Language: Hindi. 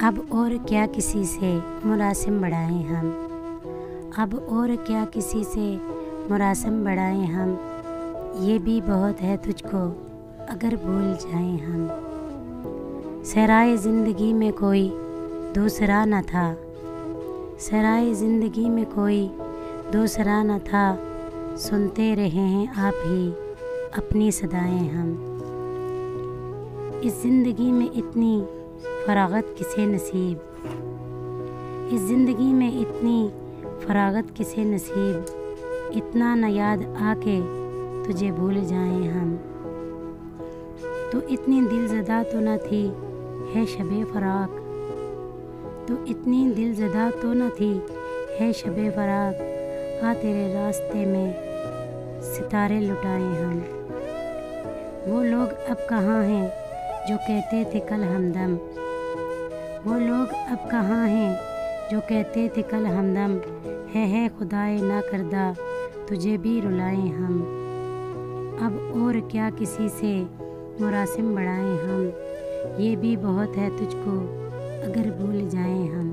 अब और क्या किसी से मुरासिम बढ़ाएं हम, अब और क्या किसी से मुरासिम बढ़ाएं हम, ये भी बहुत है तुझको अगर भूल जाएं हम। सहराए ज़िंदगी में कोई दूसरा न था, सहराए ज़िंदगी में कोई दूसरा न था, सुनते रहे हैं आप ही अपनी सदाएं हम। इस ज़िंदगी में इतनी फरागत किसे नसीब, इस ज़िंदगी में इतनी फरागत किसे नसीब, इतना न याद आके तुझे भूल जाएं हम। तो इतनी दिलज़दा तो न थी है शबे फराक, तो इतनी दिलज़दा तो न थी है शबे फराक, आ तेरे रास्ते में सितारे लुटाए हम। वो लोग अब कहाँ हैं जो कहते थे कल हमदम, वो लोग अब कहाँ हैं जो कहते थे कल हमदम, है खुदाए ना करदा तुझे भी रुलाएं हम। अब और क्या किसी से मुरासिम बढ़ाएं हम, ये भी बहुत है तुझको अगर भूल जाएं हम।